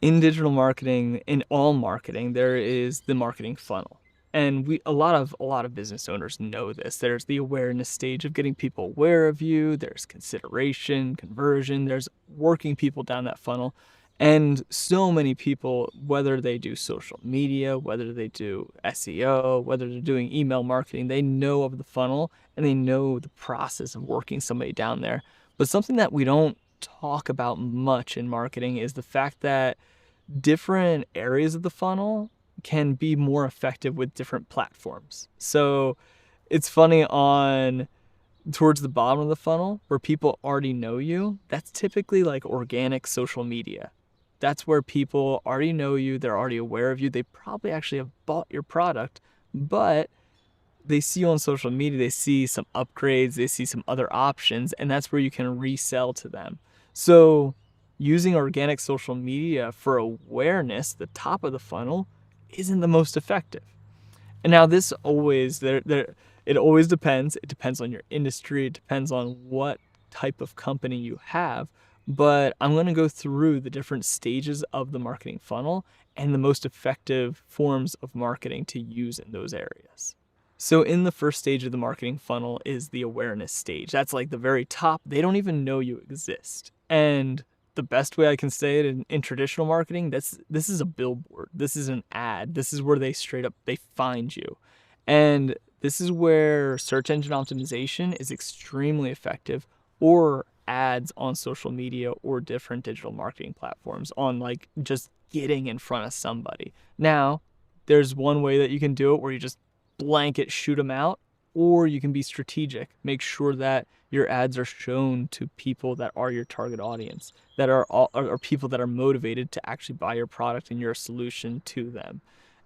In digital marketing, in all marketing, there is the marketing funnel. And a lot of business owners know this. There's the awareness stage of getting people aware of you, there's consideration, conversion, there's working people down that funnel. And so many people, whether they do social media, whether they do SEO, whether they're doing email marketing, they know of the funnel and they know the process of working somebody down there. But something that we don't talk about much in marketing is the fact that different areas of the funnel can be more effective with different platforms. So it's funny on towards the bottom of the funnel where people already know you, that's typically like organic social media. That's where people already know you, they're already aware of you, they probably actually have bought your product, but they see you on social media, they see some upgrades, they see some other options, and that's where you can resell to them. So, using organic social media for awareness, the top of the funnel, isn't the most effective. And now this always there it always depends. It depends on your industry, it depends on what type of company you have, but I'm going to go through the different stages of the marketing funnel and the most effective forms of marketing to use in those areas. So in the first stage of the marketing funnel is the awareness stage. That's like the very top. They don't even know you exist. And the best way I can say it in traditional marketing, this is a billboard. This is an ad. This is where they straight up they find you. And this is where search engine optimization is extremely effective, or ads on social media or different digital marketing platforms on like just getting in front of somebody. Now, there's one way that you can do it where you just blanket shoot them out, or you can be strategic. Make sure that your ads are shown to people that are your target audience, that are people that are motivated to actually buy your product and your solution to them.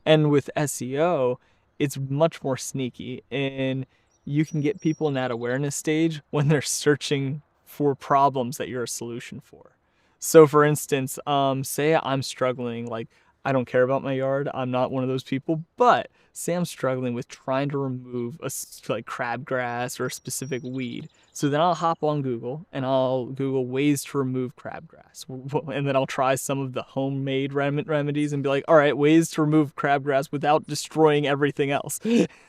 And with SEO, it's much more sneaky, and you can get people in that awareness stage when they're searching for problems that you're a solution for. So, for instance, say I'm struggling, like I don't care about my yard. I'm not one of those people, but say I'm struggling with trying to remove like crabgrass or a specific weed. So then I'll hop on Google and I'll Google ways to remove crabgrass. And then I'll try some of the homemade remedies and be like, all right, ways to remove crabgrass without destroying everything else.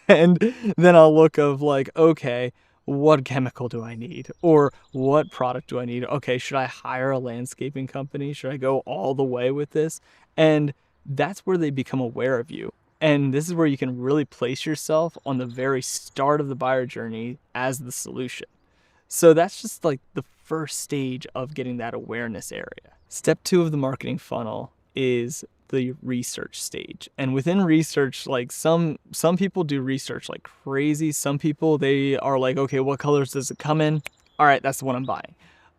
And then I'll look of like, okay, what chemical do I need? Or what product do I need? Okay, should I hire a landscaping company? Should I go all the way with this? And that's where they become aware of you. And this is where you can really place yourself on the very start of the buyer journey as the solution. So that's just like the first stage of getting that awareness area. Step two of the marketing funnel is the research stage. And within research, like some people do research like crazy. Some people they are like, okay, what colors does it come in? All right, that's the one I'm buying.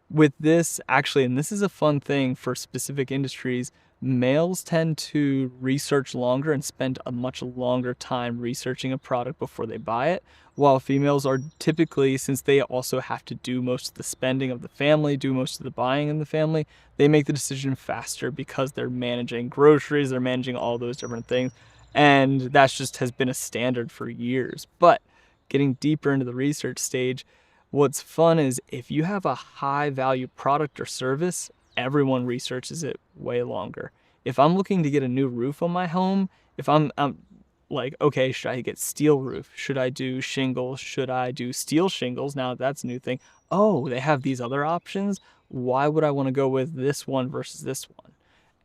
With this, actually, and this is a fun thing for specific industries, males tend to research longer and spend a much longer time researching a product before they buy it, while females are typically, since they also have to do most of the spending of the family, do most of the buying in the family, they make the decision faster because they're managing groceries, they're managing all those different things. And that's just has been a standard for years. But getting deeper into the research stage, what's fun is if you have a high value product or service, everyone researches it way longer. If I'm looking to get a new roof on my home, if I'm like, okay, should I get steel roof? Should I do shingles? Should I do steel shingles? Now that's a new thing. Oh, they have these other options. Why would I want to go with this one versus this one?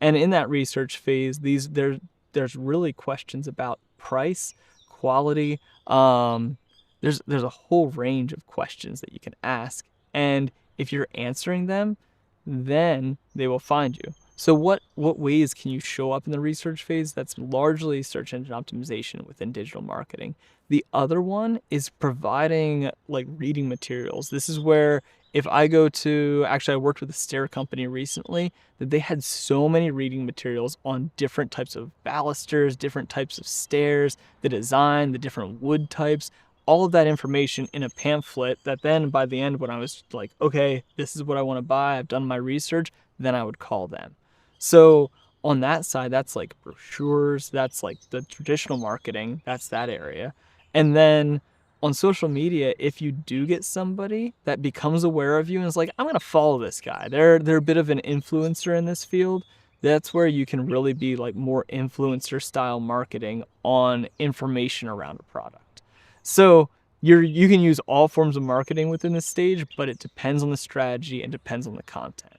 And in that research phase, there's really questions about price, quality. There's a whole range of questions that you can ask, and if you're answering them, then they will find you. So what ways can you show up in the research phase? That's largely search engine optimization within digital marketing. The other one is providing like reading materials. This is where if I go to actually I worked with a stair company recently that they had so many reading materials on different types of balusters, different types of stairs, the design, the different wood types, all of that information in a pamphlet that then by the end when I was like, okay, this is what I want to buy, I've done my research, then I would call them. So on that side, that's like brochures, that's like the traditional marketing, that's that area. And then on social media, if you do get somebody that becomes aware of you and is like, I'm gonna follow this guy. They're a bit of an influencer in this field, That's where you can really be like more influencer style marketing on information around a product. So you can use all forms of marketing within this stage, but it depends on the strategy and depends on the content.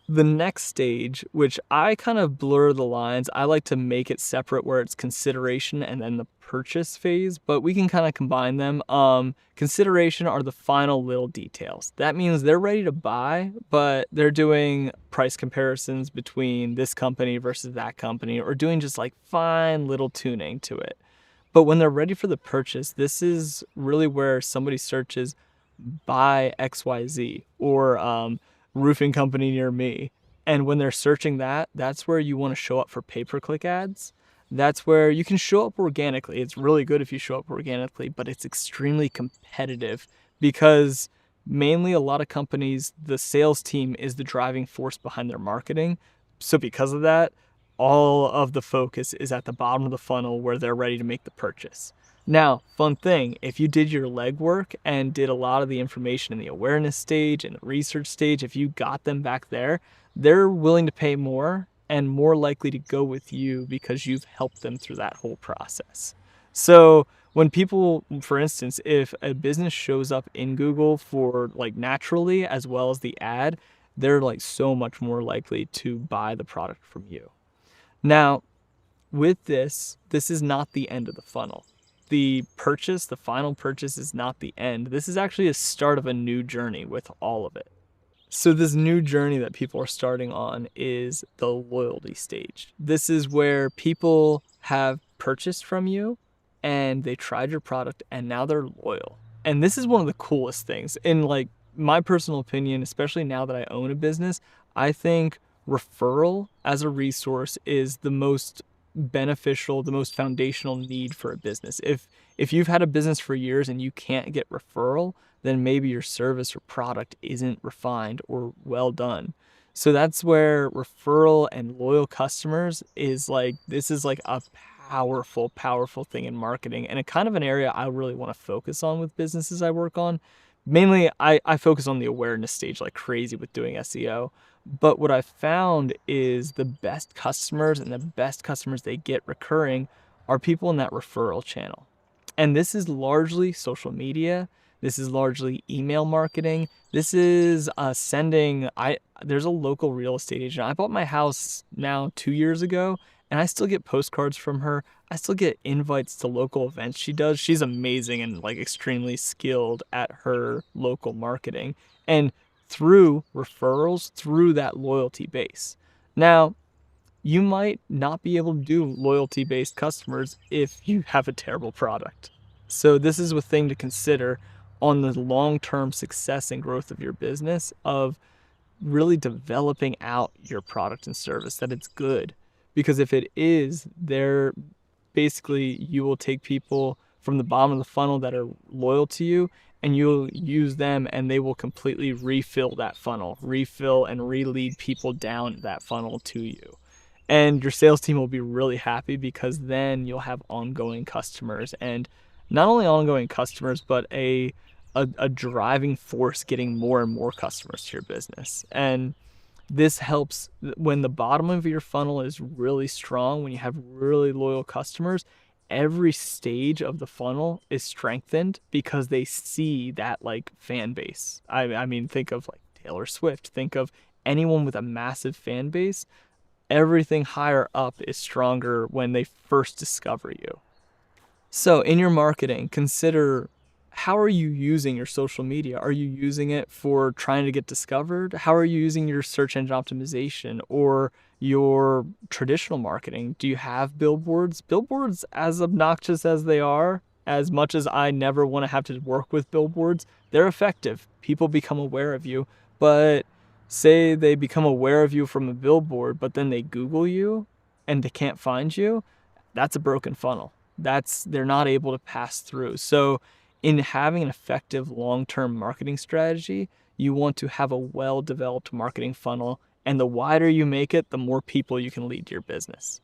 The next stage, which I kind of blur the lines, I like to make it separate where it's consideration and then the purchase phase, but we can kind of combine them. Consideration are the final little details. That means they're ready to buy, but they're doing price comparisons between this company versus that company, or doing just like fine little tuning to it. But when they're ready for the purchase, this is really where somebody searches buy XYZ or roofing company near me. And when they're searching that, that's where you want to show up for pay-per-click ads. That's where you can show up organically. It's really good if you show up organically, but it's extremely competitive because mainly a lot of companies, the sales team is the driving force behind their marketing. So because of that, all of the focus is at the bottom of the funnel where they're ready to make the purchase. Now, fun thing, if you did your legwork and did a lot of the information in the awareness stage and the research stage, if you got them back there, they're willing to pay more and more likely to go with you because you've helped them through that whole process. So when people, for instance, if a business shows up in Google for like naturally as well as the ad, they're like so much more likely to buy the product from you. Now, with this is not the end of the funnel. The purchase, the final purchase is not the end. This is actually a start of a new journey with all of it. So this new journey that people are starting on is the loyalty stage. This is where people have purchased from you and they tried your product and now they're loyal. And this is one of the coolest things. In like my personal opinion, especially now that I own a business, I think referral as a resource is the most beneficial, the most foundational need for a business. If you've had a business for years and you can't get referral, then maybe your service or product isn't refined or well done. So that's where referral and loyal customers is like, this is like a powerful thing in marketing and a kind of an area I really want to focus on with businesses I work on. Mainly, I focus on the awareness stage like crazy with doing SEO. But what I've found is the best customers and the best customers they get recurring are people in that referral channel. And this is largely social media. This is largely email marketing. This is there's a local real estate agent. I bought my house now 2 years ago and I still get postcards from her. I still get invites to local events she does. She's amazing and like extremely skilled at her local marketing. And through referrals, through that loyalty base. Now, you might not be able to do loyalty-based customers if you have a terrible product. So this is a thing to consider on the long-term success and growth of your business of really developing out your product and service, that it's good. Because if it is, they're basically, you will take people from the bottom of the funnel that are loyal to you and you'll use them and they will completely refill that funnel, refill and re-lead people down that funnel to you. And your sales team will be really happy because then you'll have ongoing customers, and not only ongoing customers, but a driving force getting more and more customers to your business. And this helps when the bottom of your funnel is really strong, when you have really loyal customers, every stage of the funnel is strengthened because they see that like fan base. I mean, think of like Taylor Swift, think of anyone with a massive fan base. Everything higher up is stronger when they first discover you. So in your marketing, consider, how are you using your social media? Are you using it for trying to get discovered? How are you using your search engine optimization or your traditional marketing? Do you have billboards? Billboards, as obnoxious as they are, as much as I never want to have to work with billboards, they're effective. People become aware of you. But say they become aware of you from a billboard, but then they Google you and they can't find you, that's a broken funnel. They're not able to pass through. So in having an effective long-term marketing strategy, you want to have a well-developed marketing funnel, and the wider you make it, the more people you can lead to your business.